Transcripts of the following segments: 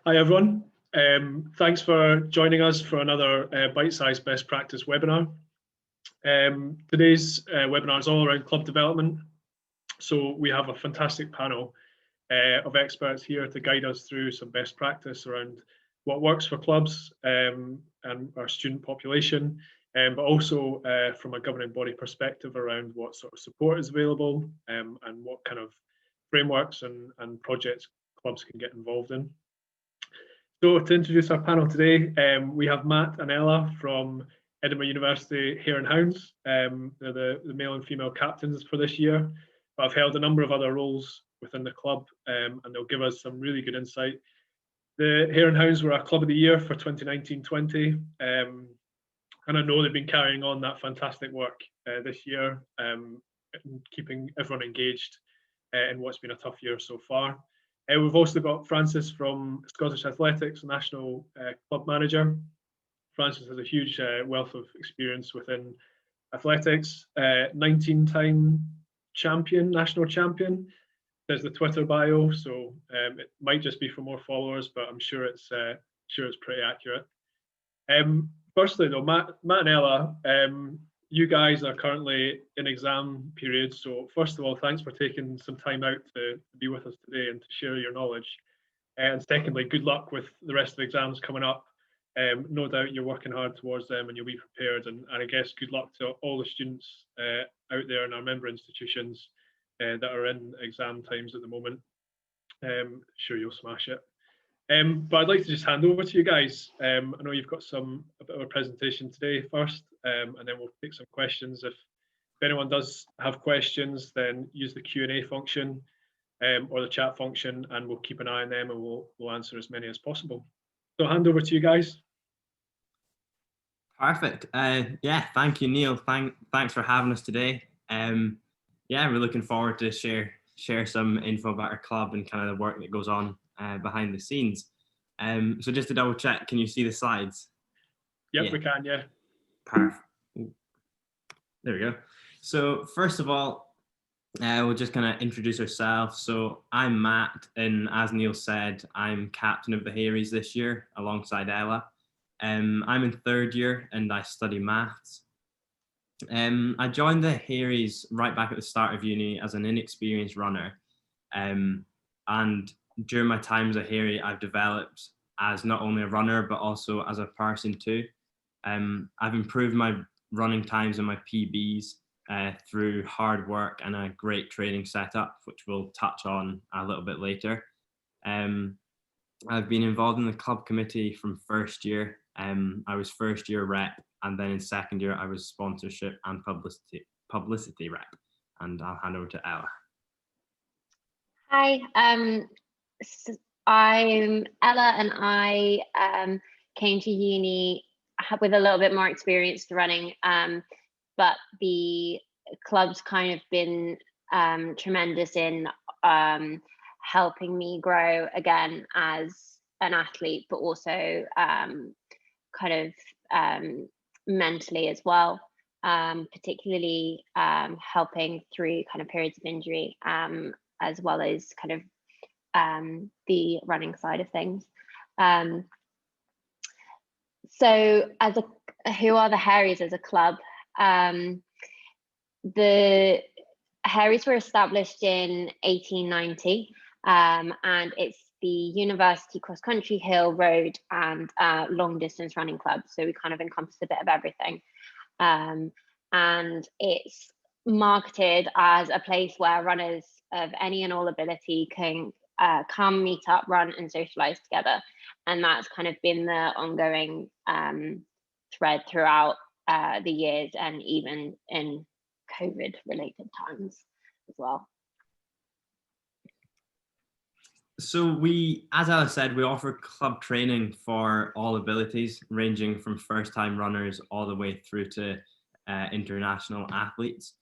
Hi everyone. Thanks for joining us for another BiteSSSize best practice webinar. Today's webinar is all around club development. So we have a fantastic panel of experts here to guide us through some best practice around what works for clubs and our student population, but also from a governing body perspective around what sort of support is available and what kind of frameworks and projects clubs can get involved in. So to introduce our panel today, we have Matt and Ella from Edinburgh University Hare and Hounds. They're the male and female captains for this year, but have held a number of other roles within the club, and they'll give us some really good insight. The Hare and Hounds were our Club of the Year for 2019-20, and I know they've been carrying on that fantastic work this year, keeping everyone engaged in what's been a tough year so far. We've also got Francis from Scottish Athletics, National Club Manager. Francis has a huge wealth of experience within athletics, 19-time champion, national champion. There's the Twitter bio, so it might just be for more followers, but I'm sure it's pretty accurate. Firstly, though, Matt and Ella, you guys are currently in exam period. So first of all, thanks for taking some time out to be with us today and to share your knowledge. And secondly, good luck with the rest of the exams coming up. No doubt you're working hard towards them and you'll be prepared. And I guess good luck to all the students out there in our member institutions that are in exam times at the moment. Sure, you'll smash it. But I'd like to just hand over to you guys. I know you've got a bit of a presentation today first, and then we'll take some questions. If anyone does have questions, then use the Q&A function or the chat function, and we'll keep an eye on them and we'll answer as many as possible. So hand over to you guys. Perfect. Yeah, thank you, Neil. Thanks for having us today. Yeah, we're looking forward to share some info about our club and kind of the work that goes on behind the scenes. So just to double check, can you see the slides? Yep, yeah. We can, yeah. Perfect. There we go. So first of all, we'll just kind of introduce ourselves. So I'm Matt, and as Neil said, I'm captain of the Haries this year alongside Ella. I'm in third year and I study maths. I joined the Haries right back at the start of uni as an inexperienced runner. And during my time as a Harry, I've developed as not only a runner, but also as a person too. I've improved my running times and my PBs through hard work and a great training setup, which we'll touch on a little bit later. I've been involved in the club committee from first year. I was first year rep, and then in second year, I was sponsorship and publicity rep. And I'll hand over to Ella. Hi, I'm Ella, and I came to uni with a little bit more experience running, but the club's kind of been tremendous in helping me grow again as an athlete, but also kind of mentally as well, particularly helping through kind of periods of injury, as well as kind of the running side of things. So who are the Haries as a club? The Haries were established in 1890, and it's the university cross-country, hill, road, and long-distance running club. So we kind of encompass a bit of everything. And it's marketed as a place where runners of any and all ability can come, meet up, run, and socialize together. And that's kind of been the ongoing thread throughout the years, and even in COVID-related times as well. So as Ella said, we offer club training for all abilities, ranging from first-time runners all the way through to international athletes.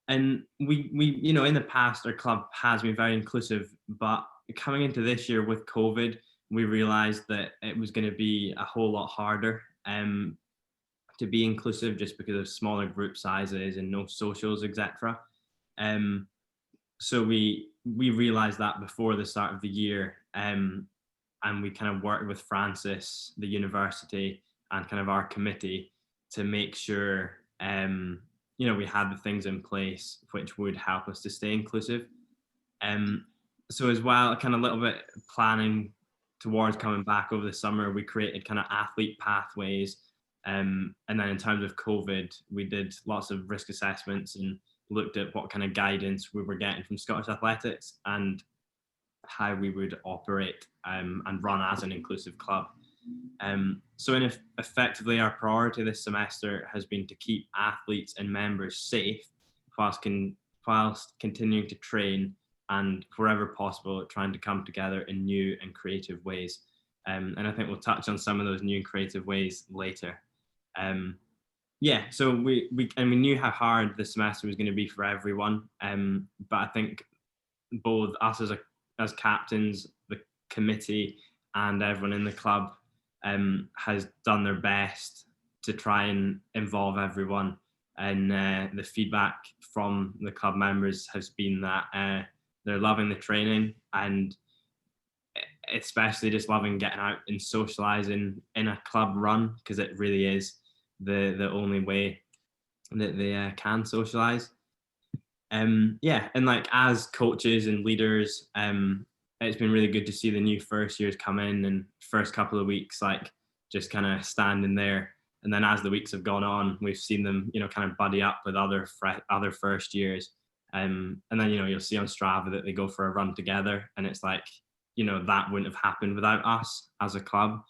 And we, in the past, our club has been very inclusive, but coming into this year with COVID, we realized that it was going to be a whole lot harder to be inclusive, just because of smaller group sizes and no socials, etc. So we realized that before the start of the year, and we kind of worked with Francis, the university, and kind of our committee to make sure we had the things in place which would help us to stay inclusive. So as well, kind of a little bit planning towards coming back over the summer, we created kind of athlete pathways. And then in terms of COVID, we did lots of risk assessments and looked at what kind of guidance we were getting from Scottish Athletics and how we would operate and run as an inclusive club. So effectively, our priority this semester has been to keep athletes and members safe whilst continuing to train and wherever possible trying to come together in new and creative ways. And I think we'll touch on some of those new and creative ways later. So we knew how hard the semester was going to be for everyone. But I think both us as captains, the committee, and everyone in the club has done their best to try and involve everyone. And the feedback from the club members has been that they're loving the training and especially just loving getting out and socializing in a club run, because it really is the only way that they can socialize. And like as coaches and leaders, it's been really good to see the new first years come in and first couple of weeks like just kind of standing there, and then as the weeks have gone on, we've seen them kind of buddy up with other first years, and then you'll see on Strava that they go for a run together, and it's like that wouldn't have happened without us as a club.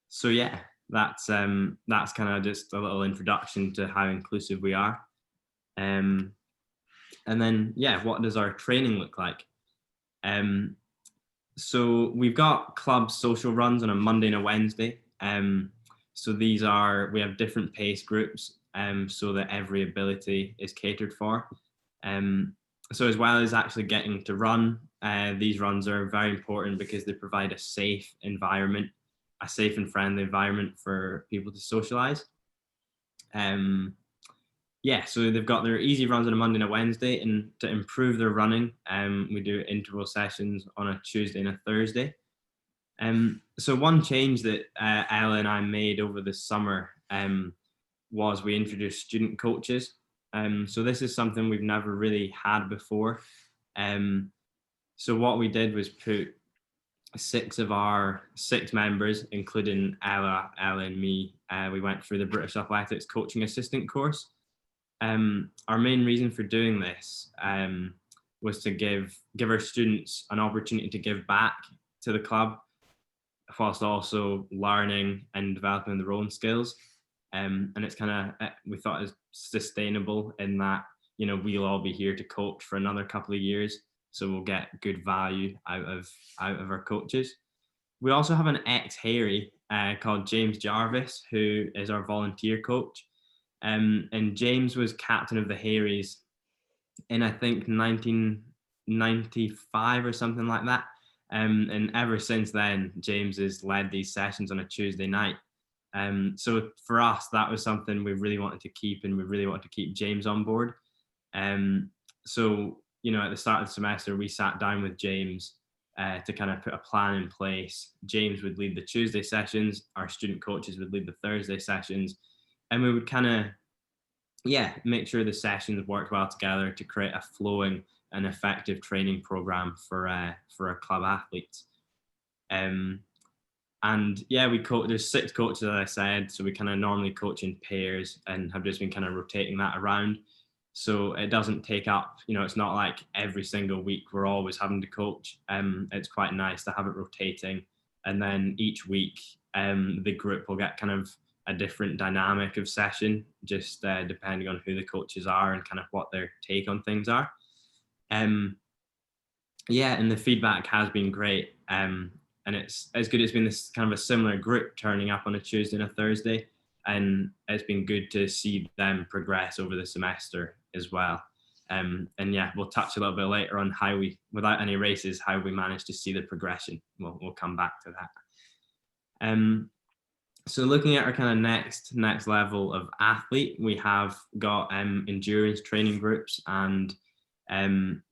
So yeah, that's kind of just a little introduction to how inclusive we are. And then what does our training look like? So we've got club social runs on a Monday and a Wednesday. So we have different pace groups so that every ability is catered for. So as well as actually getting to run, these runs are very important because they provide a safe environment, a safe and friendly environment for people to socialize. So they've got their easy runs on a Monday and a Wednesday, and to improve their running, we do interval sessions on a Tuesday and a Thursday. So one change that Ella and I made over the summer was we introduced student coaches. So this is something we've never really had before. So what we did was put 6 of our 6 members, including Ella and me, we went through the British Athletics Coaching Assistant course. Our main reason for doing this was to give our students an opportunity to give back to the club whilst also learning and developing their own skills. And it's kind of, we thought is sustainable in that, we'll all be here to coach for another couple of years. So we'll get good value out of our coaches. We also have an ex-Harry called James Jarvis, who is our volunteer coach. And James was captain of the Haries in, I think, 1995 or something like that. And ever since then, James has led these sessions on a Tuesday night. So for us, that was something we really wanted to keep, and we really wanted to keep James on board. So, at the start of the semester, we sat down with James to kind of put a plan in place. James would lead the Tuesday sessions, our student coaches would lead the Thursday sessions, and we would kind of, make sure the sessions worked well together to create a flowing and effective training program for our club athletes. There's 6 coaches, as I said, so we kind of normally coach in pairs and have just been kind of rotating that around. So it doesn't take up, it's not like every single week we're always having to coach. It's quite nice to have it rotating. And then each week, the group will get kind of a different dynamic of session, just depending on who the coaches are and kind of what their take on things are. And the feedback has been great. And it's good. It's been this kind of a similar group turning up on a Tuesday and a Thursday. And it's been good to see them progress over the semester as well. We'll touch a little bit later on how we, without any races, how we managed to see the progression. We'll come back to that. So looking at our kind of next level of athlete, we have got endurance training groups, and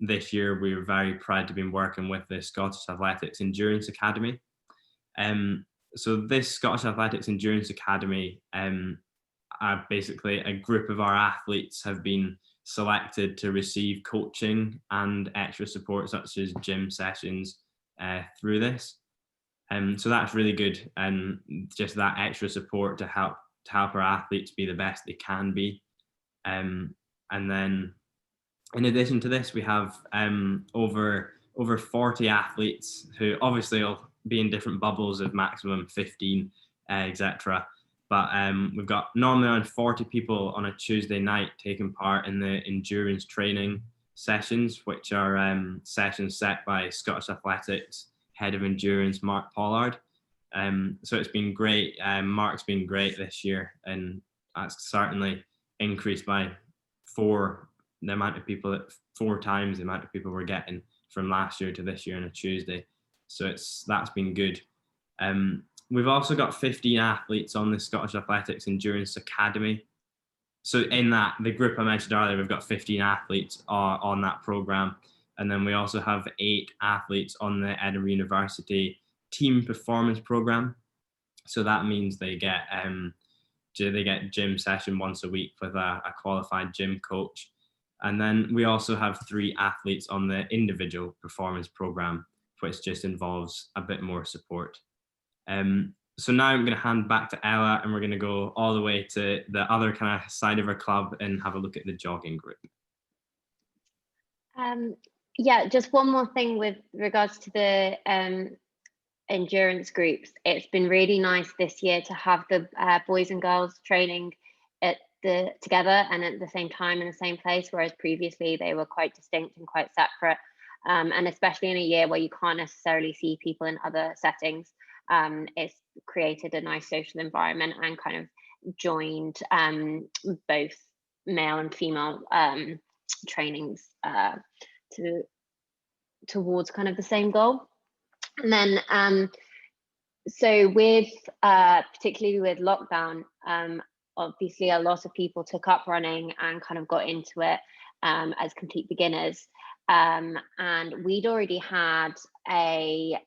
This year, we were very proud to be working with the Scottish Athletics Endurance Academy. So this Scottish Athletics Endurance Academy, basically a group of our athletes have been selected to receive coaching and extra support such as gym sessions through this. So that's really good, and just that extra support to help our athletes be the best they can be. And then in addition to this, we have over 40 athletes who obviously will be in different bubbles of maximum 15, etc. But we've got normally around 40 people on a Tuesday night taking part in the endurance training sessions, which are sessions set by Scottish Athletics Head of Endurance, Mark Pollard. So it's been great. Mark's been great this year, and that's certainly increased by 4 times the amount of people we're getting from last year to this year on a Tuesday. So that's been good. We've also got 15 athletes on the Scottish Athletics Endurance Academy. So in that, the group I mentioned earlier, we've got 15 athletes on that program. And then we also have 8 athletes on the Edinburgh University Team Performance Program. So that means they get gym session once a week with a qualified gym coach. And then we also have 3 athletes on the individual performance program, which just involves a bit more support. So now I'm going to hand back to Ella, and we're going to go all the way to the other kind of side of our club and have a look at the jogging group. Yeah, just one more thing with regards to the endurance groups. It's been really nice this year to have the boys and girls training together and at the same time in the same place, whereas previously they were quite distinct and quite separate. And especially in a year where you can't necessarily see people in other settings, it's created a nice social environment and kind of joined both male and female trainings towards kind of the same goal. And then so with particularly with lockdown, obviously a lot of people took up running and kind of got into it as complete beginners, and we'd already had a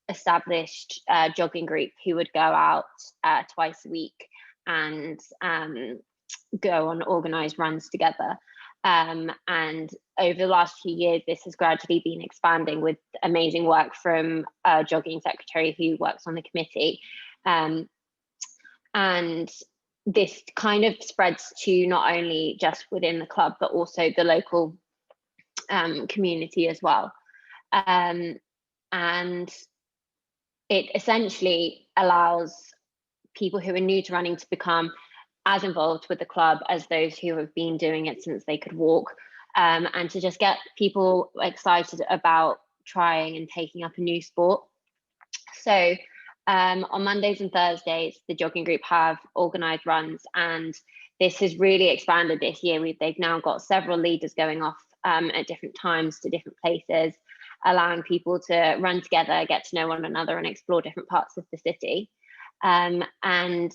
established jogging group who would go out twice a week and go on organized runs together. And over the last few years, this has gradually been expanding with amazing work from a jogging secretary who works on the committee. And this kind of spreads to not only just within the club, but also the local community as well. And it essentially allows people who are new to running to become as involved with the club as those who have been doing it since they could walk, and to just get people excited about trying and taking up a new sport. So on Mondays and Thursdays, the jogging group have organised runs, and this has really expanded this year. They've now got several leaders going off at different times to different places, allowing people to run together, get to know one another and explore different parts of the city. And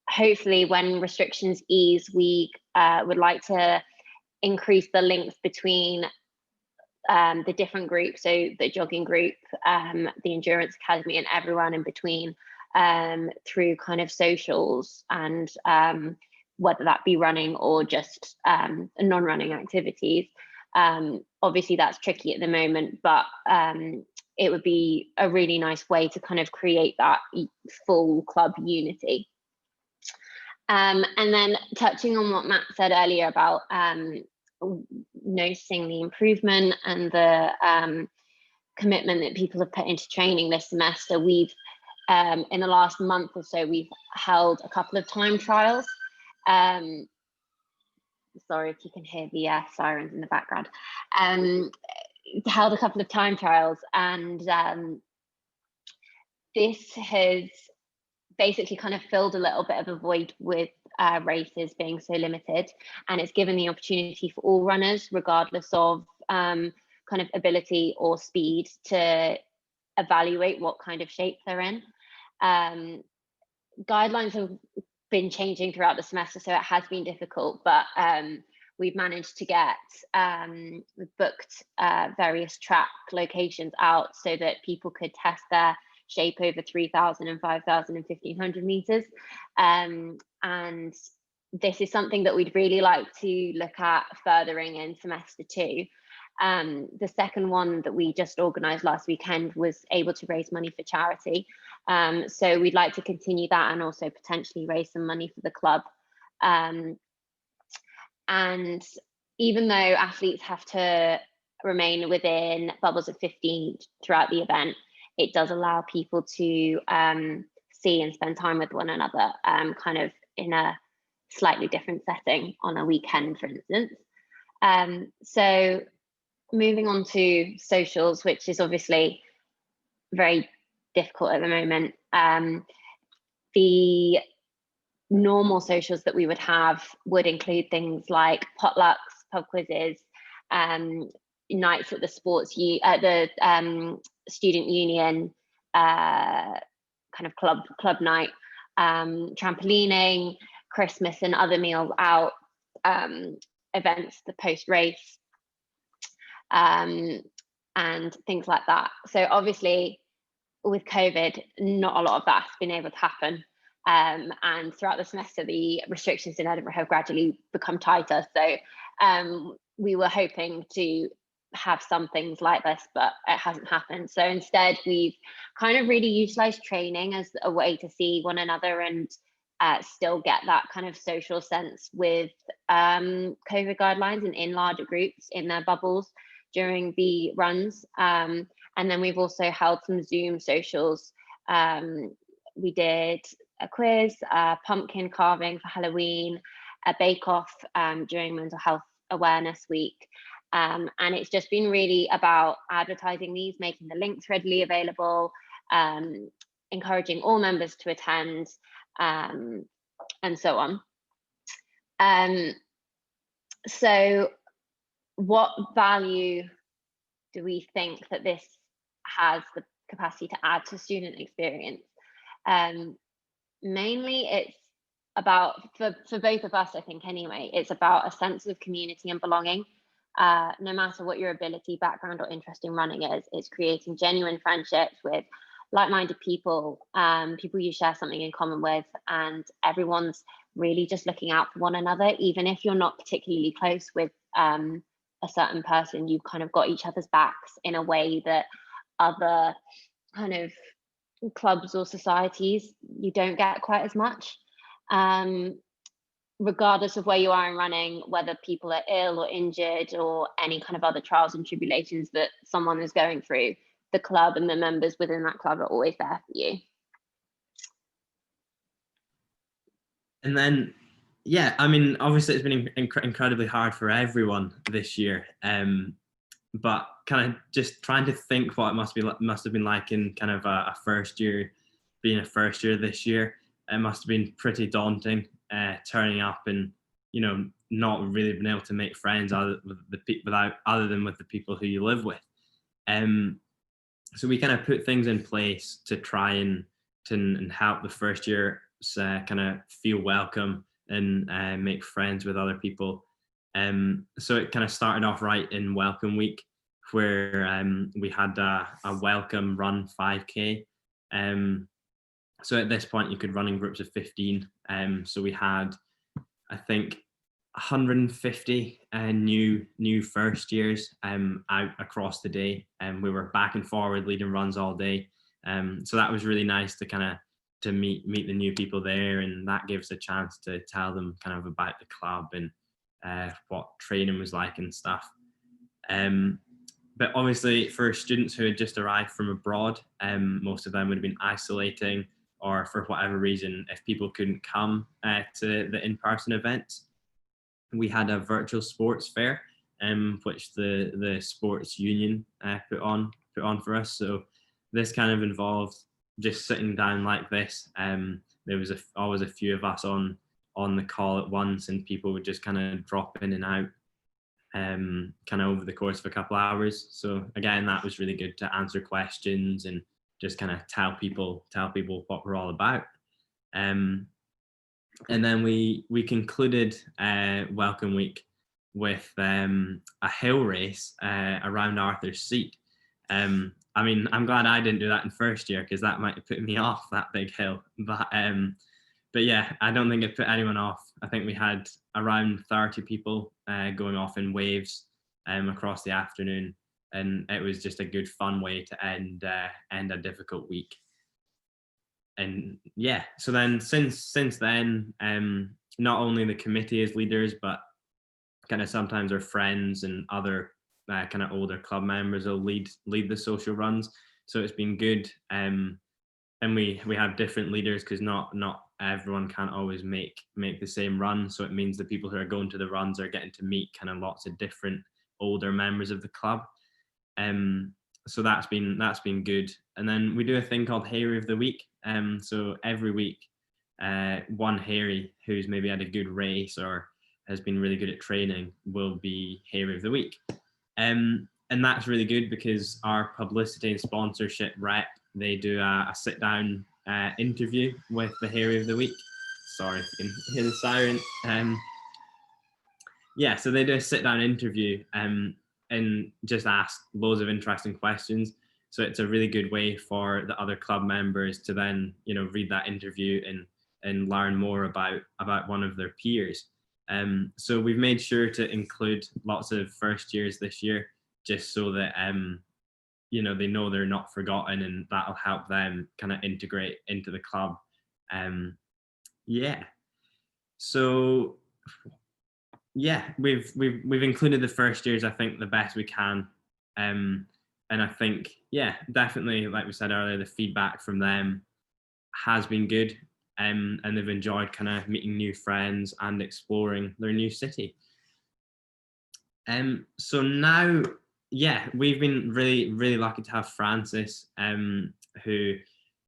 hopefully when restrictions ease, we would like to increase the links between the different groups, so the jogging group, the endurance academy, and everyone in between, through kind of socials and whether that be running or just non-running activities. Obviously that's tricky at the moment, but it would be a really nice way to kind of create that full club unity. And then touching on what Matt said earlier about noticing the improvement and the commitment that people have put into training this semester, we've in the last month or so, we've held a couple of time trials. Sorry if you can hear the sirens in the background. Held a couple of time trials, and this has basically kind of filled a little bit of a void with races being so limited, and it's given the opportunity for all runners, regardless of kind of ability or speed, to evaluate what kind of shape they're in. Guidelines have been changing throughout the semester, so it has been difficult, but we've managed to get, we've booked various track locations out so that people could test their shape over 3,000 and 5,000 and 1,500 meters. And this is something that we'd really like to look at furthering in semester 2. The second one that we just organised last weekend was able to raise money for charity. So we'd like to continue that and also potentially raise some money for the club. And even though athletes have to remain within bubbles of 15 throughout the event, it does allow people to see and spend time with one another, kind of in a slightly different setting on a weekend, for instance. So moving on to socials, which is obviously very difficult at the moment. The normal socials that we would have would include things like potlucks, pub quizzes, nights at the student union, kind of club night, trampolining, Christmas and other meals out, events, the post race, and things like that. So obviously with COVID, not a lot of that's been able to happen. And throughout the semester, the restrictions in Edinburgh have gradually become tighter. So we were hoping to have some things like this, but it hasn't happened. So instead, we've kind of really utilised training as a way to see one another and still get that kind of social sense with COVID guidelines and in larger groups in their bubbles during the runs. And then we've also held some Zoom socials. We did a quiz, pumpkin carving for Halloween, a bake-off during Mental Health Awareness Week. And it's just been really about advertising these, making the links readily available, encouraging all members to attend, and so on. So what value do we think that this has the capacity to add to student experience? Mainly it's about, for both of us, I think anyway, it's about a sense of community and belonging. No matter what your ability, background or interest in running is, it's creating genuine friendships with like-minded people, people you share something in common with, and everyone's really just looking out for one another. Even if you're not particularly close with a certain person, you've kind of got each other's backs in a way that other kind of clubs or societies you don't get quite as much. Regardless of where you are in running, whether people are ill or injured or any kind of other trials and tribulations that someone is going through, the club and the members within that club are always there for you. And then, yeah, I mean, obviously it's been incredibly hard for everyone this year. But kind of just trying to think what it must have been like in kind of a first year, being a first year this year. It must have been pretty daunting, turning up and, you know, not really being able to make friends other than with the people who you live with. So we kind of put things in place to try and help the first year kind of feel welcome and make friends with other people. So it kind of started off right in Welcome Week, where we had a welcome run 5K. So at this point you could run in groups of 15. So we had, I think, 150 new first years out across the day, and we were back and forward leading runs all day. So that was really nice to kind of to meet the new people there, and that gives a chance to tell them kind of about the club and what training was like and stuff. But obviously for students who had just arrived from abroad, most of them would have been isolating, or for whatever reason, if people couldn't come to the in-person events, we had a virtual sports fair, which the sports union put on for us. So this kind of involved just sitting down like this. There was always a few of us on the call at once, and people would just kind of drop in and out kind of over the course of a couple hours. So again, that was really good to answer questions and just kind of tell people what we're all about. And then we concluded Welcome Week with a hill race around Arthur's Seat. I mean, I'm glad I didn't do that in first year, because that might have put me off that big hill. But yeah, I don't think it put anyone off. I think we had around 30 people going off in waves across the afternoon, and it was just a good, fun way to end a difficult week. And yeah, so then since then, not only the committee as leaders, but kind of sometimes our friends and other kind of older club members will lead the social runs. So it's been good. And we have different leaders, because not everyone can't always make the same run. So it means the people who are going to the runs are getting to meet kind of lots of different older members of the club. So that's been good. And then we do a thing called Hairy of the Week. So every week, one Hairy who's maybe had a good race or has been really good at training will be Hairy of the Week. And that's really good, because our publicity and sponsorship rep, they do a sit down interview with the Hairy of the Week. Sorry if you can hear the siren. Yeah, so they do a sit down interview and just ask loads of interesting questions. So it's a really good way for the other club members to then, read that interview and learn more about one of their peers. So we've made sure to include lots of first years this year, just so that they know they're not forgotten, and that'll help them kind of integrate into the club. Yeah. So yeah, we've included the first years, I think, the best we can. And I think, yeah, definitely, like we said earlier, the feedback from them has been good. And they've enjoyed kind of meeting new friends and exploring their new city. So now, yeah, we've been really, really lucky to have Francis, who,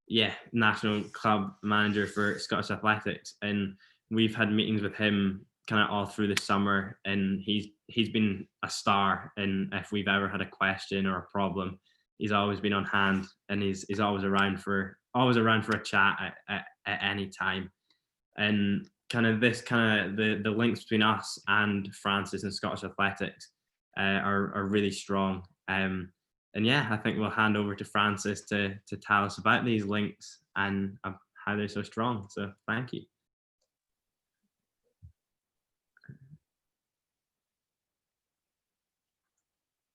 yeah, national club manager for Scottish Athletics, and we've had meetings with him kind of all through the summer, and he's been a star. And if we've ever had a question or a problem, he's always been on hand, and he's always around for a chat at any time. And the links between us and Francis and Scottish Athletics are really strong. And yeah, I think we'll hand over to Francis to tell us about these links and how they're so strong. So thank you.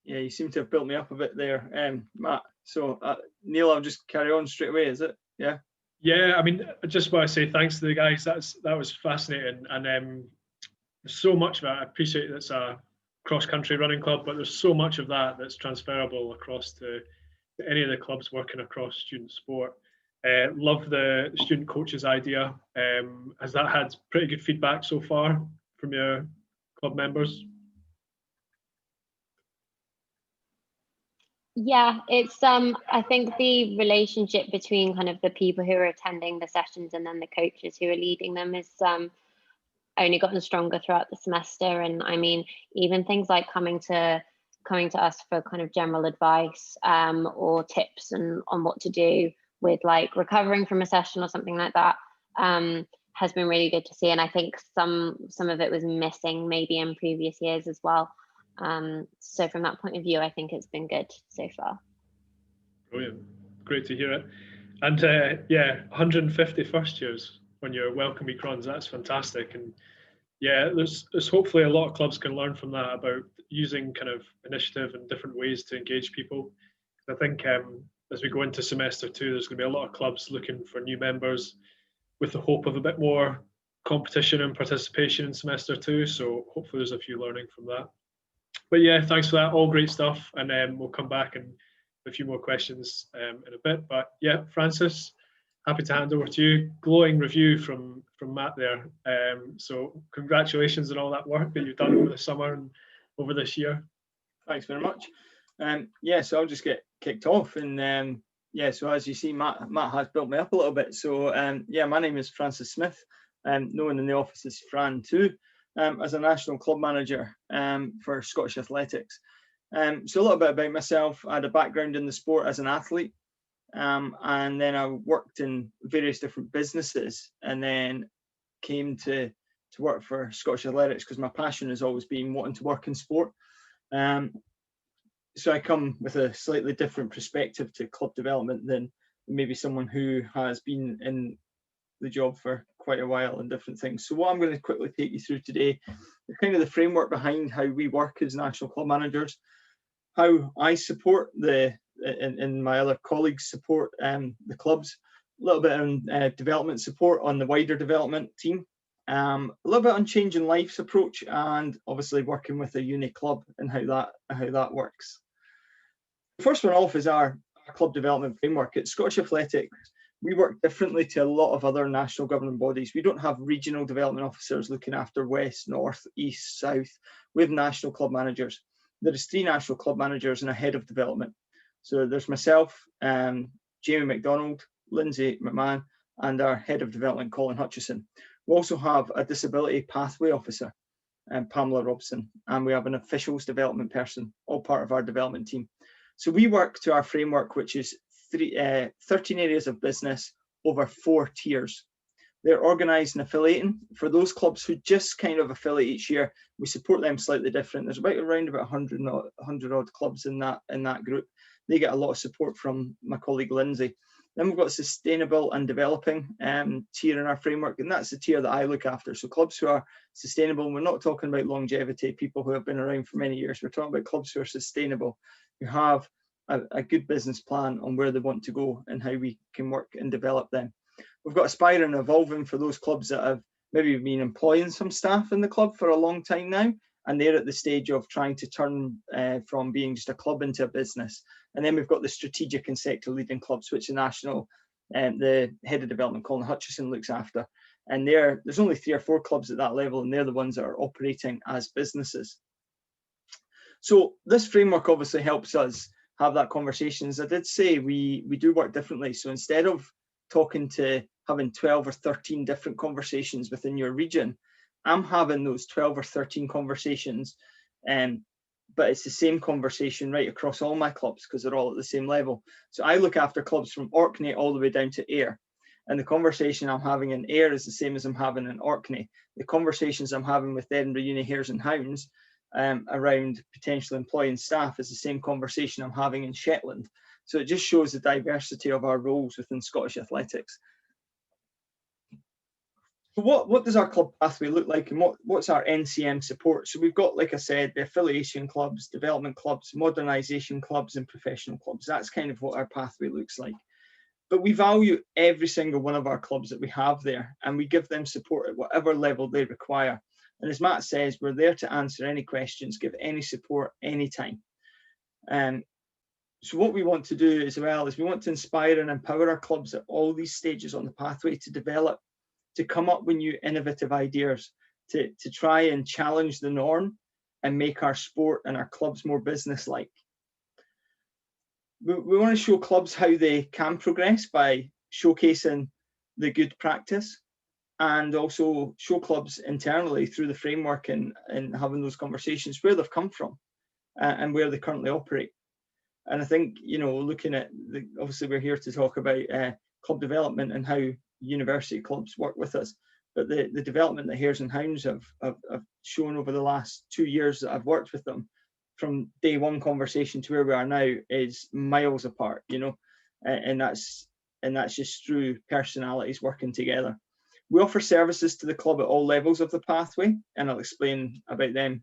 Yeah, you seem to have built me up a bit there, Matt. So Neil, I'll just carry on straight away, is it? Yeah. Yeah, I mean, I just want to say thanks to the guys. That was fascinating, and there's so much of that. I appreciate that's a cross-country running club, but there's so much of that that's transferable across to any of the clubs working across student sport. Love the student coaches idea. Has that had pretty good feedback so far from your club members? Yeah, it's I think the relationship between kind of the people who are attending the sessions and then the coaches who are leading them is only gotten stronger throughout the semester. And I mean, even things like coming to us for kind of general advice or tips on what to do with like recovering from a session or something like that has been really good to see. And I think some of it was missing maybe in previous years as well. So from that point of view, I think it's been good so far. Brilliant, great to hear it. And yeah, 150 first years when you're welcome week runs, that's fantastic. And yeah, there's hopefully a lot of clubs can learn from that about using kind of initiative and different ways to engage people. I think as we go into semester 2, there's going to be a lot of clubs looking for new members with the hope of a bit more competition and participation in semester 2. So hopefully there's a few learning from that. But yeah, thanks for that. All great stuff. And we'll come back and a few more questions in a bit. But yeah, Francis, happy to hand over to you. Glowing review from Matt there. So congratulations on all that work that you've done over the summer and over this year. Thanks very much. Yeah, so I'll just get kicked off. And yeah, so as you see, Matt has built me up a little bit. So yeah, my name is Francis Smith, known in the office as Fran too. As a national club manager for Scottish Athletics. So a little bit about myself. I had a background in the sport as an athlete, and then I worked in various different businesses, and then came to work for Scottish Athletics, because my passion has always been wanting to work in sport. So I come with a slightly different perspective to club development than maybe someone who has been in the job for quite a while and different things. So what I'm going to quickly take you through today is kind of the framework behind how we work as national club managers, how I support and my other colleagues support the clubs, a little bit on development support on the wider development team, a little bit on changing life's approach, and obviously working with a uni club and how that works. The first one off is our club development framework. At Scottish Athletics, we work differently to a lot of other national governing bodies. We don't have regional development officers looking after west, north, east, south. We have national club managers. There is 3 national club managers and a head of development. So there's myself, Jamie McDonald, Lindsay McMahon, and our head of development, Colin Hutchison. We also have a disability pathway officer, Pamela Robson, and we have an officials development person, all part of our development team. So we work to our framework, which is 13 areas of business over 4 tiers. They're organised and affiliating. For those clubs who just kind of affiliate each year, we support them slightly different. There's around 100 odd clubs in that group. They get a lot of support from my colleague Lindsay. Then we've got sustainable and developing tier in our framework, and that's the tier that I look after. So clubs who are sustainable, and we're not talking about longevity, people who have been around for many years. We're talking about clubs who are sustainable, who have a good business plan on where they want to go and how we can work and develop them. We've got aspiring and evolving for those clubs that have maybe been employing some staff in the club for a long time now, and they're at the stage of trying to turn from being just a club into a business. And then we've got the strategic and sector leading clubs, which the national, the head of development, Colin Hutchison, looks after. And there's only 3 or 4 clubs at that level, and they're the ones that are operating as businesses. So this framework obviously helps us have that conversation. As I did say, we do work differently. So instead of having 12 or 13 different conversations within your region, I'm having those 12 or 13 conversations, but it's the same conversation right across all my clubs because they're all at the same level. So I look after clubs from Orkney all the way down to Ayr. And the conversation I'm having in Ayr is the same as I'm having in Orkney. The conversations I'm having with Edinburgh Uni Hares and Hounds around potentially employing staff is the same conversation I'm having in Shetland. So it just shows the diversity of our roles within Scottish Athletics. So what does our club pathway look like, and what's our NCM support? So we've got, like I said, the affiliation clubs, development clubs, modernisation clubs, and professional clubs. That's kind of what our pathway looks like. But we value every single one of our clubs that we have there, and we give them support at whatever level they require. And as Matt says, we're there to answer any questions, give any support anytime. So what we want to do as well is we want to inspire and empower our clubs at all these stages on the pathway to develop, to come up with new innovative ideas, to try and challenge the norm and make our sport and our clubs more business-like. We want to show clubs how they can progress by showcasing the good practice, and also show clubs internally through the framework and having those conversations where they've come from and where they currently operate. And I think, looking at obviously we're here to talk about club development and how university clubs work with us, but the development that Hares and Hounds have shown over the last 2 years that I've worked with them, from day one conversation to where we are now, is miles apart, and that's just through personalities working together. We offer services to the club at all levels of the pathway, and I'll explain about them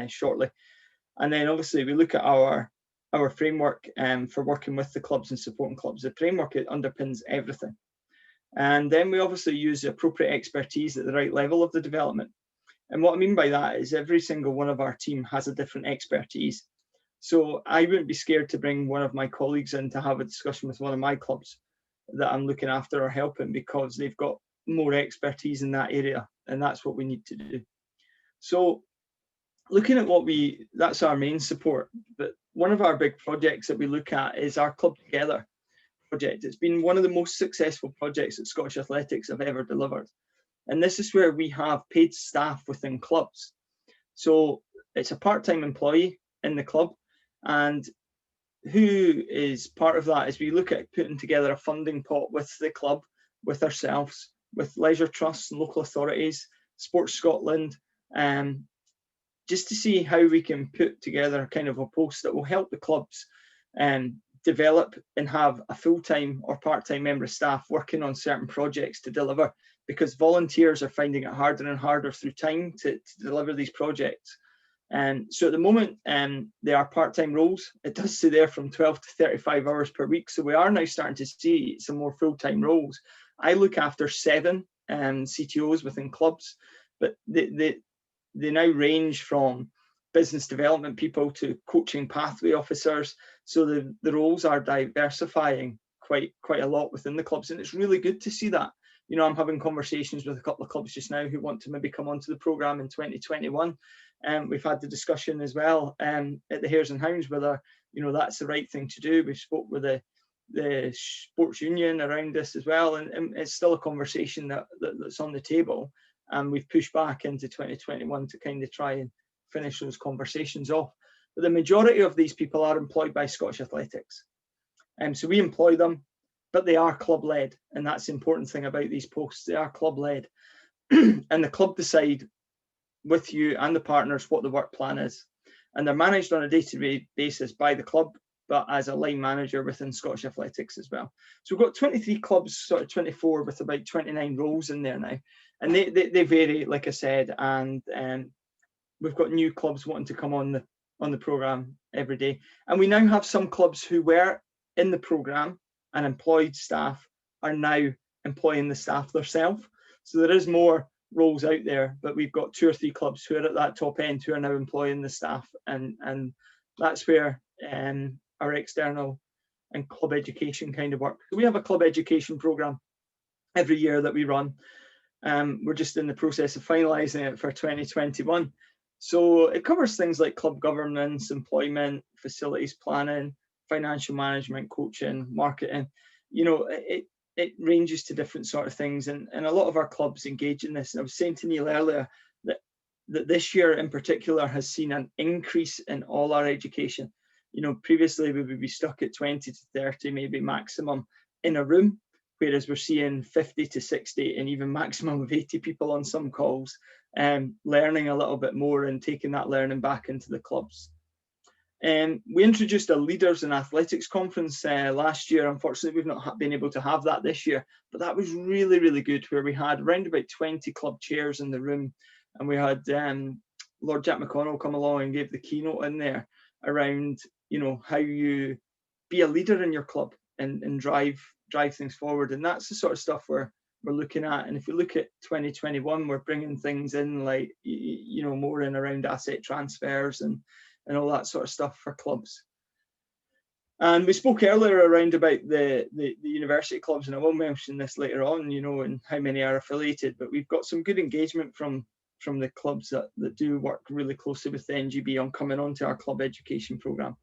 shortly. And then obviously we look at our framework for working with the clubs and supporting clubs. The framework, it underpins everything. And then we obviously use appropriate expertise at the right level of the development. And what I mean by that is every single one of our team has a different expertise. So I wouldn't be scared to bring one of my colleagues in to have a discussion with one of my clubs that I'm looking after or helping, because they've got more expertise in that area, and that's what we need to do. So looking at that's our main support, but one of our big projects that we look at is our Club Together project. It's been one of the most successful projects that Scottish Athletics have ever delivered. And this is where we have paid staff within clubs. So it's a part-time employee in the club, and who is part of that is we look at putting together a funding pot with the club, with ourselves, with leisure trusts and local authorities, Sports Scotland, just to see how we can put together kind of a post that will help the clubs develop and have a full-time or part-time member of staff working on certain projects to deliver, because volunteers are finding it harder and harder through time to deliver these projects. So at the moment, they are part-time roles. It does say there from 12 to 35 hours per week. So we are now starting to see some more full-time roles. I look after 7 CTOs within clubs, but they now range from business development people to coaching pathway officers. So the roles are diversifying quite a lot within the clubs, and it's really good to see that. You know, I'm having conversations with a couple of clubs just now who want to maybe come onto the programme in 2021. We've had the discussion as well at the Hares and Hounds whether, you know, that's the right thing to do. We've spoke with the sports union around this as well, and it's still a conversation that's on the table, and we've pushed back into 2021 to kind of try and finish those conversations off. But the majority of these people are employed by Scottish Athletics, so we employ them, but they are club led, and that's the important thing about these posts. They are club led, and the club decide with you and the partners what the work plan is, and they're managed on a day-to-day basis by the club, but as a line manager within Scottish Athletics as well. So we've got 23 clubs, sort of 24, with about 29 roles in there now, and they vary, like I said, and we've got new clubs wanting to come on the programme every day. And we now have some clubs who were in the programme and employed staff are now employing the staff themselves. So there is more roles out there, but we've got 2 or 3 clubs who are at that top end who are now employing the staff, and that's where our external and club education kind of work. So we have a club education programme every year that we run. We're just in the process of finalising it for 2021. So it covers things like club governance, employment, facilities planning, financial management, coaching, marketing. You know, it ranges to different sort of things, and a lot of our clubs engage in this. And I was saying to Neil earlier that this year in particular has seen an increase in all our education. You know, previously we would be stuck at 20 to 30 maybe maximum in a room, whereas we're seeing 50 to 60 and even maximum of 80 people on some calls, learning a little bit more and taking that learning back into the clubs. We introduced a Leaders in Athletics conference last year. Unfortunately, we've not been able to have that this year, but that was really, really good, where we had around about 20 club chairs in the room, and we had Lord Jack McConnell come along and gave the keynote in there around, you know, how you be a leader in your club and drive things forward. And that's the sort of stuff we're looking at. And if we look at 2021, we're bringing things in like, you know, more in around asset transfers and all that sort of stuff for clubs. And we spoke earlier around about the university clubs, and I will mention this later on, you know, and how many are affiliated, but we've got some good engagement from the clubs that do work really closely with the NGB on coming onto our club education programme.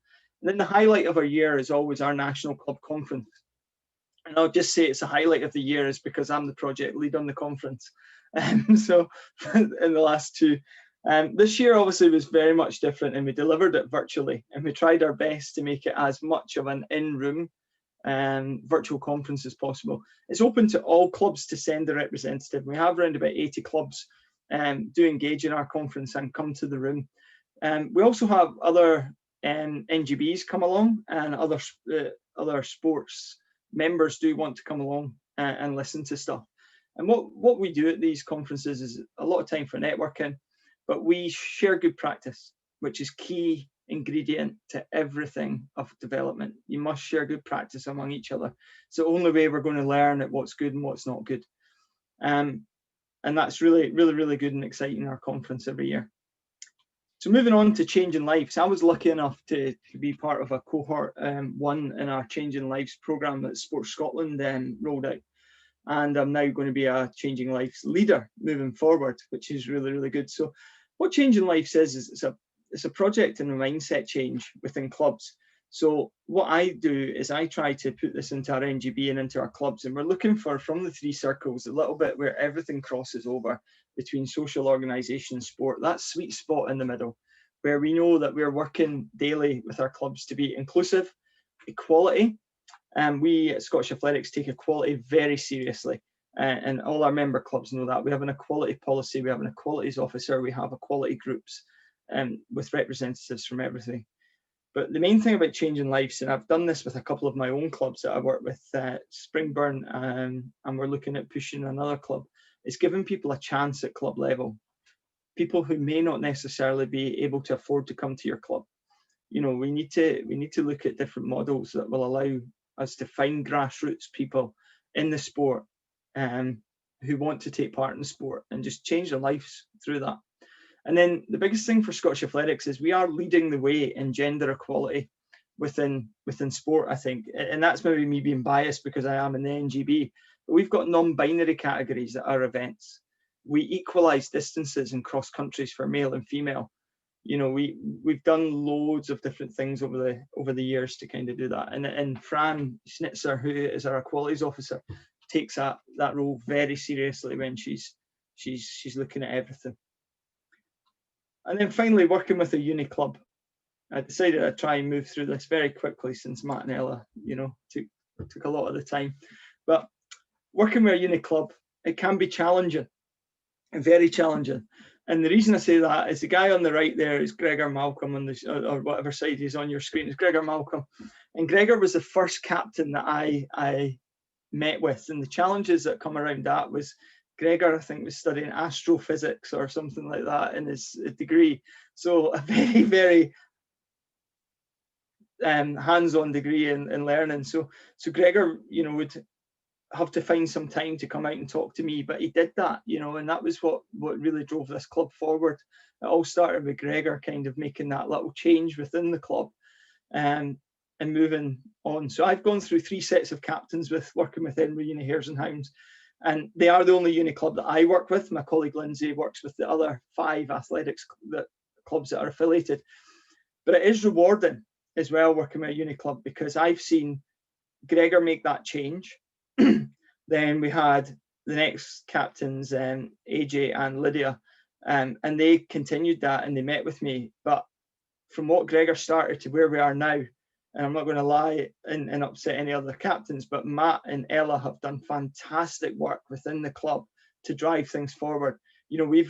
And then the highlight of our year is always our national club conference. And I'll just say it's a highlight of the year is because I'm the project lead on the conference. So in the last 2, this year obviously was very much different, and we delivered it virtually, and we tried our best to make it as much of an in-room virtual conference as possible. It's open to all clubs to send a representative. We have around about 80 clubs do engage in our conference and come to the room. We also have other NGBs come along, and other sports members do want to come along and listen to stuff. And what we do at these conferences is a lot of time for networking, but we share good practice, which is key ingredient to everything of development. You must share good practice among each other. It's the only way we're going to learn at what's good and what's not good. And that's really, really, really good and exciting, our conference every year. So moving on to Changing Lives, I was lucky enough to be part of a cohort 1 in our Changing Lives programme that Sports Scotland rolled out. And I'm now going to be a Changing Lives leader moving forward, which is really, really good. So what Changing Lives is it's a project and a mindset change within clubs. So what I do is I try to put this into our NGB and into our clubs, and we're looking for, from the 3 circles, a little bit where everything crosses over between social organisation, sport, that sweet spot in the middle, where we know that we're working daily with our clubs to be inclusive, equality. We at Scottish Athletics take equality very seriously, and all our member clubs know that. We have an equality policy, we have an equalities officer, we have equality groups with representatives from everything. But the main thing about changing lives, and I've done this with a couple of my own clubs that I work with, Springburn, and we're looking at pushing another club, is giving people a chance at club level. People who may not necessarily be able to afford to come to your club. You know, we need to look at different models that will allow us to find grassroots people in the sport who want to take part in the sport and just change their lives through that. And then the biggest thing for Scottish Athletics is we are leading the way in gender equality within sport, I think. And that's maybe me being biased because I am in the NGB. But we've got non-binary categories at our events. We equalise distances and cross countries for male and female. You know, we've done loads of different things over the years to kind of do that. And Fran Schnitzer, who is our equalities officer, takes that role very seriously when she's looking at everything. And then finally, working with a uni club. I decided I'd try and move through this very quickly since Matt and Ella, you know, took a lot of the time. But working with a uni club, it can be challenging, and very challenging. And the reason I say that is the guy on the right there is Gregor Malcolm, on the, or whatever side he's on your screen, is Gregor Malcolm. And Gregor was the first captain that I met with. And the challenges that come around that was Gregor, I think, was studying astrophysics or something like that in his degree. So a very, very hands-on degree in learning. So Gregor, you know, would have to find some time to come out and talk to me, but he did that, you know, and that was what really drove this club forward. It all started with Gregor kind of making that little change within the club and moving on. So I've gone through 3 sets of captains working with Edinburgh Uni Hares and Hounds, and they are the only uni club that I work with. My colleague Lindsay works with the other 5 athletics clubs that are affiliated. But it is rewarding as well working with a uni club, because I've seen Gregor make that change. Then we had the next captains, AJ and Lydia, and they continued that and they met with me. But from what Gregor started to where we are now, and I'm not going to lie and upset any other captains, but Matt and Ella have done fantastic work within the club to drive things forward. You know,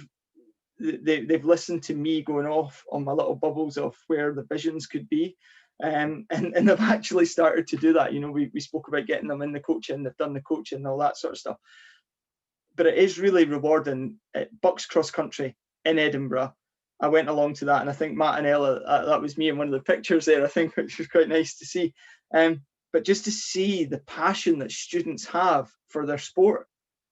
they've listened to me going off on my little bubbles of where the visions could be. And they've actually started to do that. You know, we spoke about getting them in the coaching, they've done the coaching and all that sort of stuff. But it is really rewarding. At BUCS Cross Country in Edinburgh, I went along to that, and I think Matt and Ella, that was me in one of the pictures there, I think, which was quite nice to see. But just to see the passion that students have for their sport,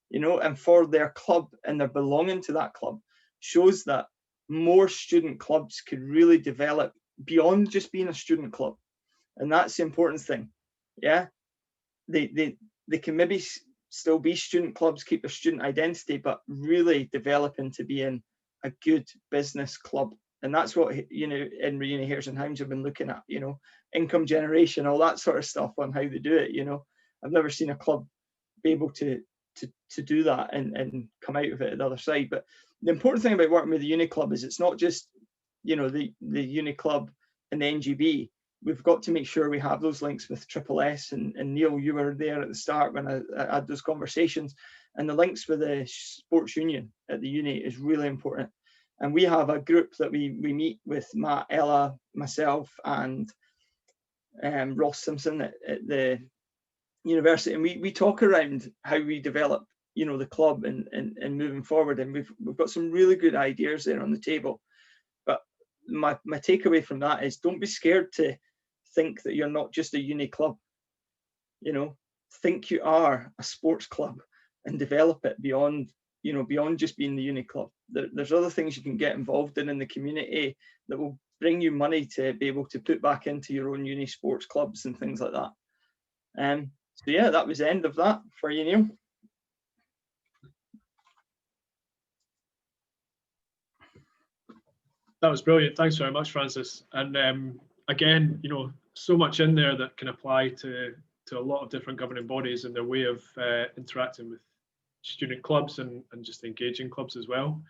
you know, and for their club and their belonging to that club, shows that more student clubs could really develop beyond just being a student club. And that's the important thing. Yeah, they can maybe still be student clubs, keep their student identity, but really develop into being a good business club. And that's what, you know, Edinburgh Uni Hares and Hounds have been looking at, you know, income generation, all that sort of stuff on how they do it. You know, I've never seen a club be able to do that and come out of it at the other side. But the important thing about working with the uni club is it's not just, you know, the uni club and the NGB. We've got to make sure we have those links with SSS, and Neil, you were there at the start when I had those conversations, and the links with the sports union at the uni is really important. And we have a group that we meet with Matt, Ella, myself, and Ross Simpson at the university, and we talk around how we develop, you know, the club and moving forward. And we've got some really good ideas there on the table. But my takeaway from that is, don't be scared to think that you're not just a uni club. You know, think you are a sports club and develop it beyond, you know, beyond just being the uni club. There's other things you can get involved in the community that will bring you money to be able to put back into your own uni sports clubs and things like that. So yeah, that was the end of that for you, Neil. That was brilliant. Thanks very much, Francis. And again, you know, so much in there that can apply to a lot of different governing bodies and their way of interacting with student clubs and just engaging clubs as well.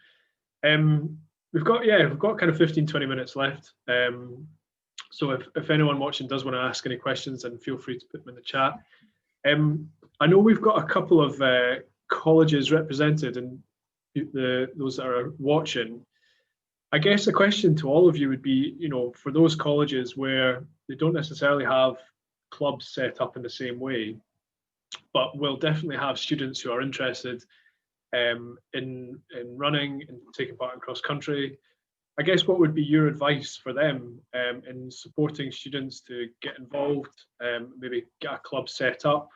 We've got kind of 15-20 minutes left. So if anyone watching does want to ask any questions, then feel free to put them in the chat. I know we've got a couple of colleges represented and those that are watching, I guess the question to all of you would be, for those colleges where they don't necessarily have clubs set up in the same way, but will definitely have students who are interested in running and taking part in cross country. I guess what would be your advice for them in supporting students to get involved, maybe get a club set up?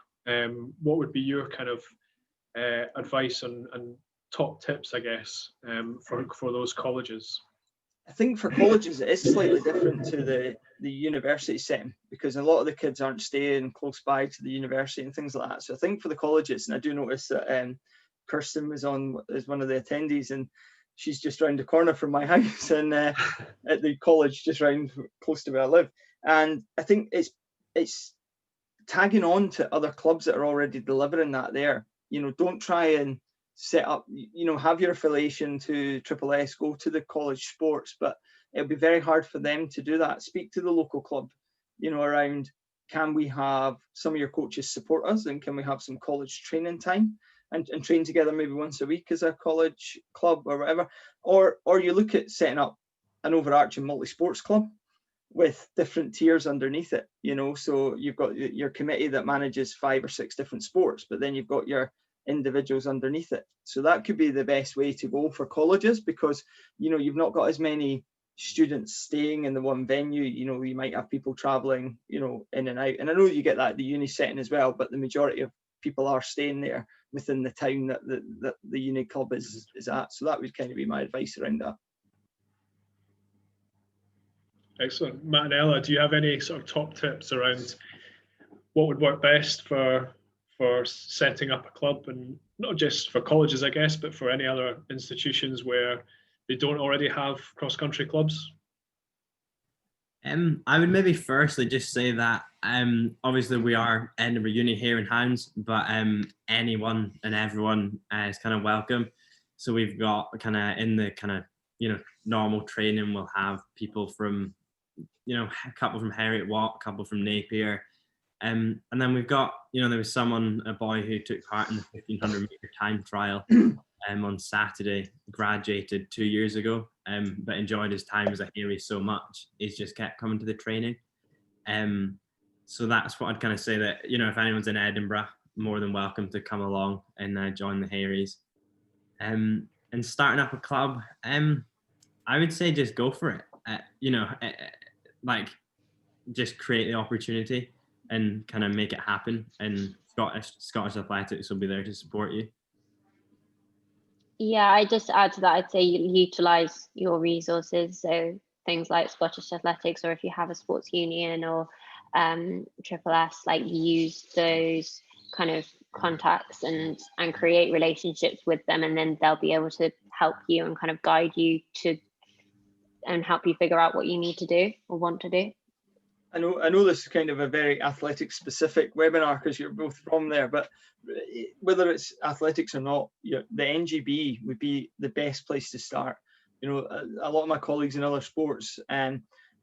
What would be your kind of advice and top tips, I guess, for those colleges? I think for colleges it is slightly different to the university setting, because a lot of the kids aren't staying close by to the university and things like that. So I think for the colleges, and I do notice that Kirsten was on as one of the attendees, and she's just round the corner from my house and at the college just round close to where I live. And I think it's tagging on to other clubs that are already delivering that there. Don't try and set up, have your affiliation to SSS, go to the college sports, but it'll be very hard for them to do that. Speak to the local club, around, can we have some of your coaches support us, and can we have some college training time and train together maybe once a week as a college club or whatever. Or you look at setting up an overarching multi-sports club with different tiers underneath it, so you've got your committee that manages 5 or 6 different sports, but then you've got your individuals underneath it. So that could be the best way to go for colleges, because you've not got as many students staying in the one venue. You might have people traveling in and out, and I know you get that at the uni setting as well, but the majority of people are staying there within the town that the uni club is at. So that would kind of be my advice around that. Excellent. Matt and Ella, do you have any sort of top tips around what would work best for setting up a club, and not just for colleges, I guess, but for any other institutions where they don't already have cross-country clubs? I would maybe firstly just say that obviously we are Edinburgh Uni here in Hounds, but anyone and everyone is kind of welcome. So we've got kind of in the kind of normal training, we'll have people from a couple from Heriot Watt, a couple from Napier, and then we've got there was a boy who took part in the 1500 meter time trial on Saturday, graduated 2 years ago, but enjoyed his time as a Haries so much, he's just kept coming to the training. So that's what I'd kind of say, that if anyone's in Edinburgh, more than welcome to come along and join the Haries. And starting up a club, I would say just go for it. Like just create the opportunity and kind of make it happen, and Scottish Athletics will be there to support you. Yeah, I just add to that, I'd say utilize your resources. So things like Scottish Athletics, or if you have a sports union or SSS, like use those kind of contacts and create relationships with them, and then they'll be able to help you and kind of guide you and help you figure out what you need to do or want to do. I know this is kind of a very athletic specific webinar because you're both from there, but whether it's athletics or not, the NGB would be the best place to start. A lot of my colleagues in other sports,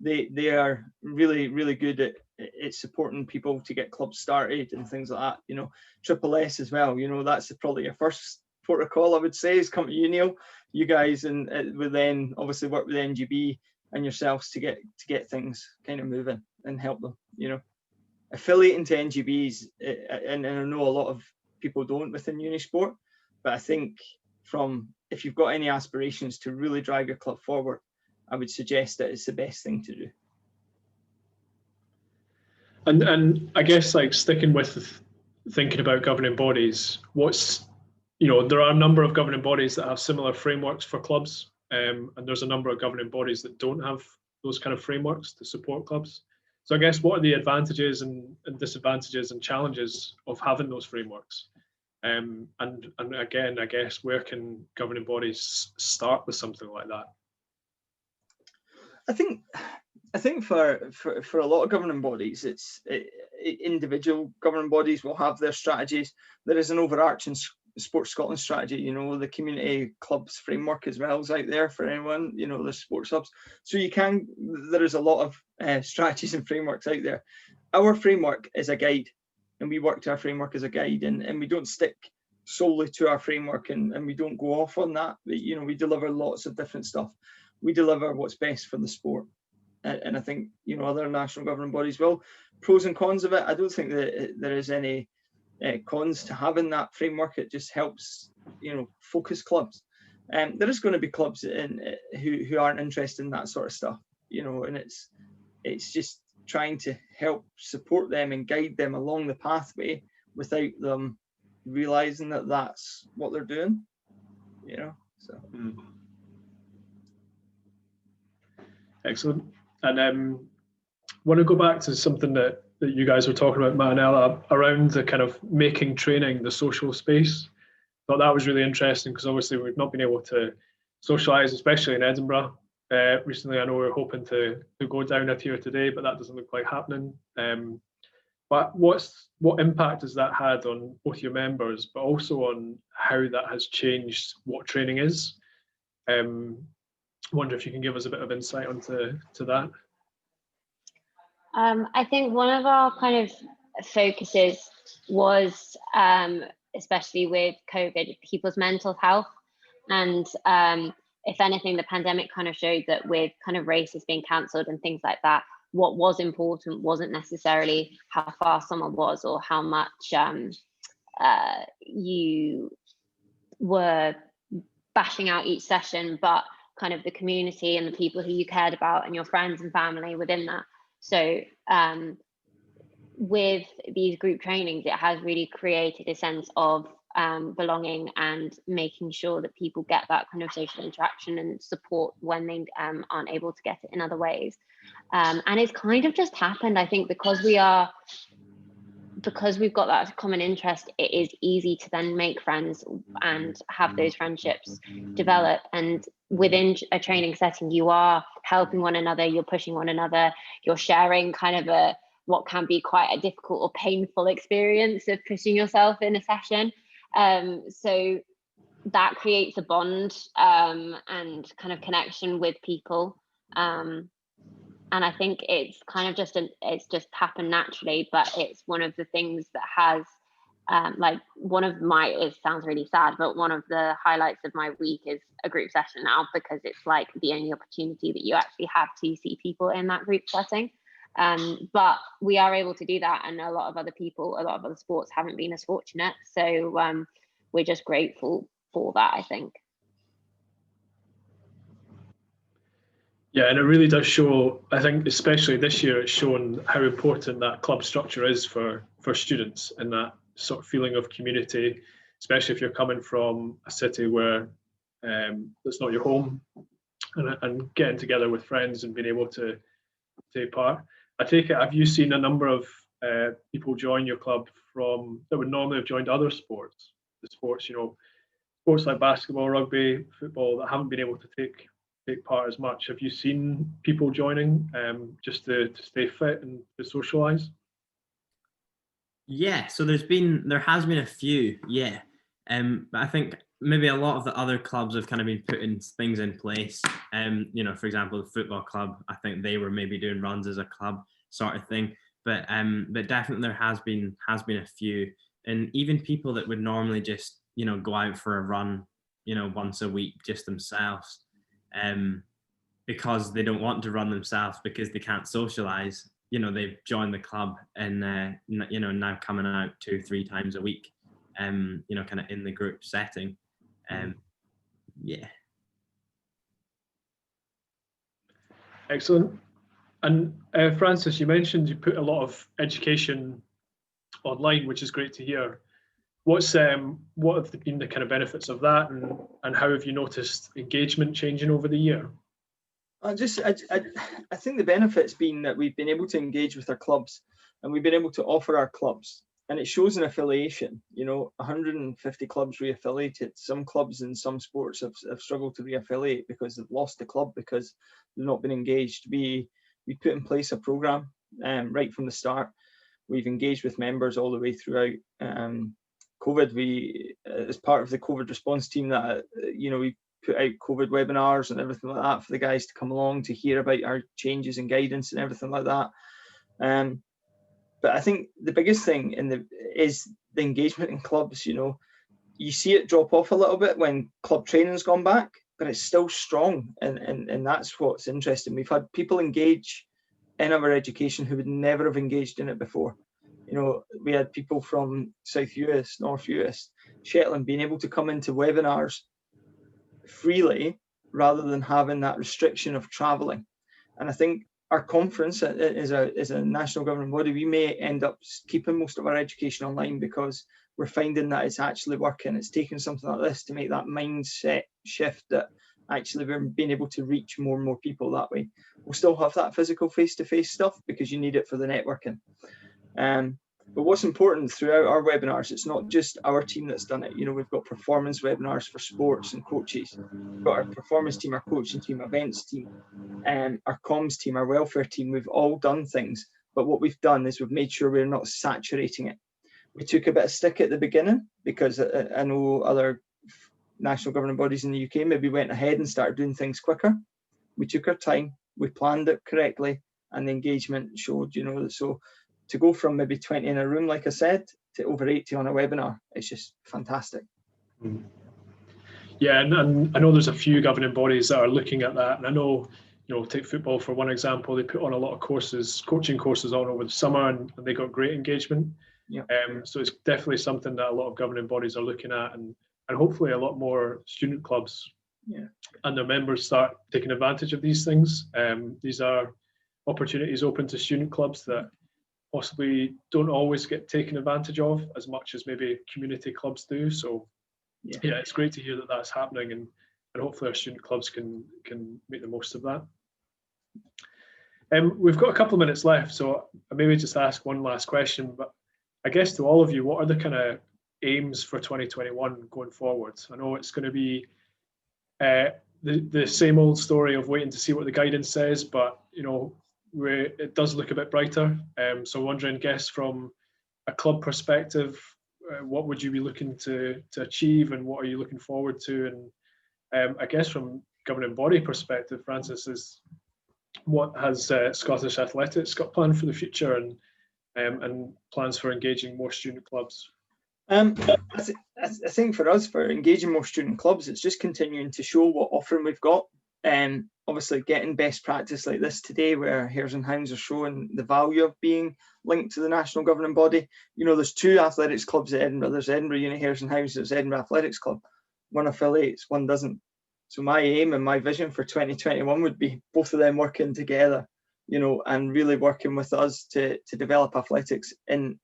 they are really, really good at supporting people to get clubs started and things like that. SSS as well, that's probably your first protocol, I would say, is come to UNIO, you guys, and it would then obviously work with the NGB and yourselves to get things kind of moving and help them. Affiliating to NGBs, and I know a lot of people don't within Unisport, but I think if you've got any aspirations to really drive your club forward, I would suggest that it's the best thing to do. And I guess, like, sticking with thinking about governing bodies, there are a number of governing bodies that have similar frameworks for clubs, and there's a number of governing bodies that don't have those kind of frameworks to support clubs. So I guess, what are the advantages and disadvantages and challenges of having those frameworks? And again, I guess, where can governing bodies start with something like that? I think for a lot of governing bodies, individual governing bodies will have their strategies. There is an overarching Sports Scotland strategy, the community clubs framework as well is out there for anyone, the sports hubs. So there is a lot of strategies and frameworks out there. Our framework is a guide, and we work to our framework as a guide, and we don't stick solely to our framework, and we don't go off on that. You know, we deliver lots of different stuff. We deliver what's best for the sport, and I think, you know, other national governing bodies will. Pros and cons of it, I don't think that there is any cons to having that framework. It just helps, you know, focus clubs. There is going to be clubs who aren't interested in that sort of stuff, you know, and it's just trying to help support them and guide them along the pathway without them realizing that that's what they're doing, you know. So Excellent. And want to go back to something that you guys were talking about, Matt and Ella, around the kind of making training the social space. Thought that was really interesting, because obviously we've not been able to socialise, especially in Edinburgh. Recently, I know we were hoping to go down a tier today, but that doesn't look like happening. But what impact has that had on both your members, but also on how that has changed what training is? Wonder if you can give us a bit of insight onto that. I think one of our kind of focuses was, especially with COVID, people's mental health. And if anything, the pandemic kind of showed that with kind of races being cancelled and things like that, what was important wasn't necessarily how fast someone was or how much you were bashing out each session, but kind of the community and the people who you cared about and your friends and family within that. So with these group trainings, it has really created a sense of belonging and making sure that people get that kind of social interaction and support when they aren't able to get it in other ways. And it's kind of just happened, I think, because we've got that common interest, it is easy to then make friends and have those friendships develop. And within a training setting, you are helping one another, you're pushing one another, you're sharing kind of what can be quite a difficult or painful experience of pushing yourself in a session. So that creates a bond and kind of connection with people. And I think it's kind of it's just happened naturally, but it's one of the things that has, like it sounds really sad, but one of the highlights of my week is a group session now, because it's like the only opportunity that you actually have to see people in that group setting. But we are able to do that, and a lot of other sports haven't been as fortunate. So we're just grateful for that, I think. Yeah, and it really does show, I think, especially this year, it's shown how important that club structure is for students, and that sort of feeling of community, especially if you're coming from a city where it's not your home, and getting together with friends and being able to take part. I take it, have you seen a number of people join your club that would normally have joined other sports? The sports, you know, sports like basketball, rugby, football, that haven't been able to take part as much. Have you seen people joining just to stay fit and to socialise? Yeah, so there has been a few, yeah. But I think maybe a lot of the other clubs have kind of been putting things in place. You know, for example, the football club, I think they were maybe doing runs as a club sort of thing. But definitely there has been a few, and even people that would normally just, you know, go out for a run, you know, once a week just themselves, because they don't want to run themselves because they can't socialize. You know, they've joined the club and you know, now coming out 2-3 times a week, you know, kind of in the group setting. Yeah. Excellent. And Francis, you mentioned you put a lot of education online, which is great to hear. What have been the kind of benefits of that, and how have you noticed engagement changing over the year? I think the benefit's been that we've been able to engage with our clubs, and we've been able to offer our clubs, and it shows an affiliation. You know, 150 clubs re-affiliated. Some clubs in some sports have struggled to re-affiliate because they've lost the club because they've not been engaged. We put in place a program right from the start. We've engaged with members all the way throughout COVID. We, as part of the COVID response team, that you know, we put out COVID webinars and everything like that for the guys to come along to hear about our changes and guidance and everything like that. But I think the biggest thing is the engagement in clubs. You know, you see it drop off a little bit when club training's gone back, but it's still strong, and that's what's interesting. We've had people engage in our education who would never have engaged in it before. You know, we had people from South US, North US, Shetland being able to come into webinars freely rather than having that restriction of traveling. And I think our conference is a national governing body. We may end up keeping most of our education online because we're finding that it's actually working. It's taking something like this to make that mindset shift that actually we're being able to reach more and more people that way. We'll still have that physical face-to-face stuff because you need it for the networking. But what's important throughout our webinars, it's not just our team that's done it. You know, we've got performance webinars for sports and coaches. We've got our performance team, our coaching team, events team, our comms team, our welfare team. We've all done things, but what we've done is we've made sure we're not saturating it. We took a bit of stick at the beginning because I know other national governing bodies in the UK maybe went ahead and started doing things quicker. We took our time, we planned it correctly, and the engagement showed, you know. So to go from maybe 20 in a room, like I said, to over 80 on a webinar, it's just fantastic. Yeah, and I know there's a few governing bodies that are looking at that, and I know, you know, take football for one example, they put on a lot of courses, coaching courses on over the summer, and they got great engagement. Yeah. So it's definitely something that a lot of governing bodies are looking at, and hopefully a lot more student clubs and their members start taking advantage of these things. These are opportunities open to student clubs that possibly don't always get taken advantage of as much as maybe community clubs do. So yeah, it's great to hear that that's happening, and hopefully our student clubs can make the most of that. We've got a couple of minutes left, so I maybe just ask one last question, but I guess to all of you, what are the kind of aims for 2021 going forward? I know it's going to be the same old story of waiting to see what the guidance says, but you know, it does look a bit brighter. So wondering, guess from a club perspective, what would you be looking to achieve, and what are you looking forward to? And I guess from governing body perspective, Francis, is what has Scottish Athletics got planned for the future, and plans for engaging more student clubs? I think for us, for engaging more student clubs, it's just continuing to show what offering we've got. Obviously getting best practice like this today, where Hares and Hounds are showing the value of being linked to the national governing body. You know, there's two athletics clubs at Edinburgh. There's Edinburgh Uni Hares and Hounds, there's Edinburgh Athletics Club. One affiliates, one doesn't. So my aim and my vision for 2021 would be both of them working together, you know, and really working with us to develop athletics in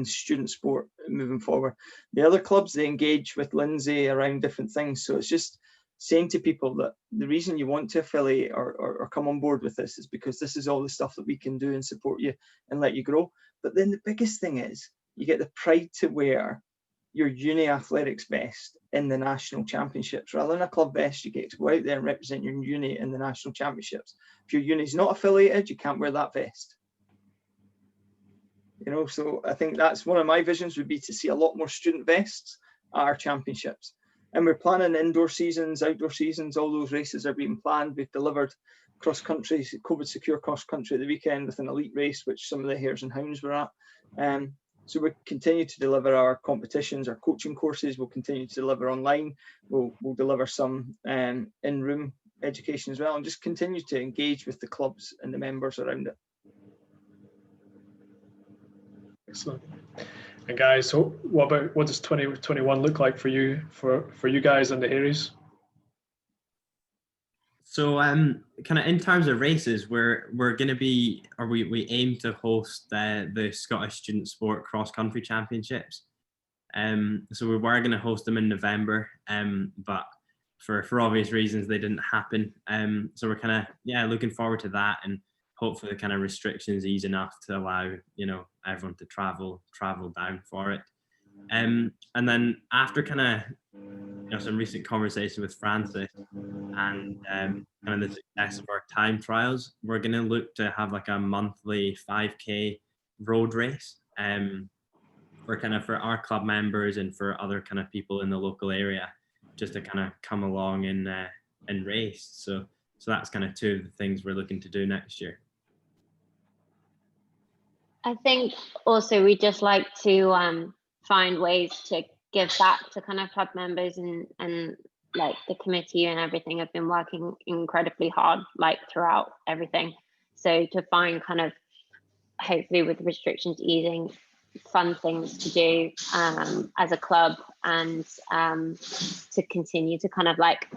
student sport moving forward. The other clubs, they engage with Lindsay around different things. So it's just saying to people that the reason you want to affiliate or come on board with this is because this is all the stuff that we can do and support you and let you grow. But then the biggest thing is you get the pride to wear your uni athletics vest in the national championships. Rather than a club vest, you get to go out there and represent your uni in the national championships. If your uni's not affiliated, you can't wear that vest. You know, so I think that's one of my visions, would be to see a lot more student vests at our championships. And we're planning indoor seasons, outdoor seasons, all those races are being planned. We've delivered cross-country, COVID secure cross-country at the weekend with an elite race, which some of the Hares and Hounds were at. So we continue to deliver our competitions, our coaching courses. We'll continue to deliver online. We'll deliver some in-room education as well, and just continue to engage with the clubs and the members around it. Excellent. And guys, so what does 2021 look like for you guys and the Haries? So kind of in terms of races, we're going to be, or we aim to host the Scottish Student Sport Cross Country Championships. So we were going to host them in November, but for obvious reasons they didn't happen. So we're kind of looking forward to that, and hopefully the kind of restrictions ease enough to allow, you know, everyone to travel down for it. And then after kind of, you know, some recent conversations with Francis and kind of the success of our time trials, we're going to look to have like a monthly 5K road race for our club members and for other kind of people in the local area, just to kind of come along and race. So that's kind of two of the things we're looking to do next year. I think also we just like to find ways to give back to kind of club members, and like the committee and everything have been working incredibly hard like throughout everything. So to find kind of, hopefully with restrictions easing, fun things to do as a club, and to continue to kind of like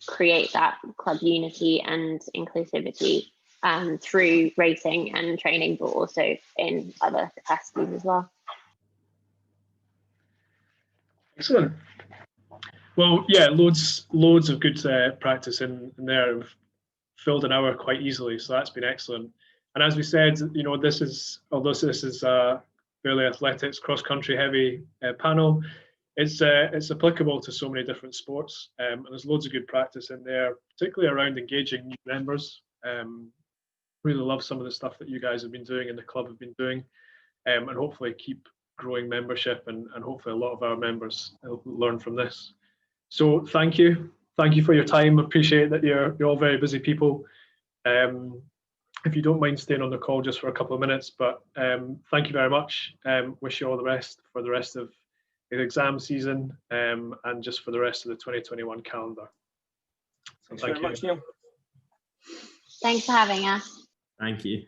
create that club unity and inclusivity through racing and training, but also in other capacities as well. Excellent. Well, yeah, loads of good practice in there. We've filled an hour quite easily, so that's been excellent. And as we said, you know, although this is a fairly athletics, cross-country heavy panel, it's applicable to so many different sports, and there's loads of good practice in there, particularly around engaging new members. Really love some of the stuff that you guys have been doing and the club have been doing, and hopefully keep growing membership, and hopefully a lot of our members will learn from this. So thank you for your time. Appreciate that you're all very busy people. If you don't mind staying on the call just for a couple of minutes, but thank you very much. Wish you all the best for the rest of the exam season, and just for the rest of the 2021 calendar. So Thanks very much, Neil. Thanks for having us. Thank you.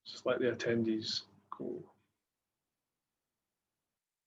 Just let the attendees go.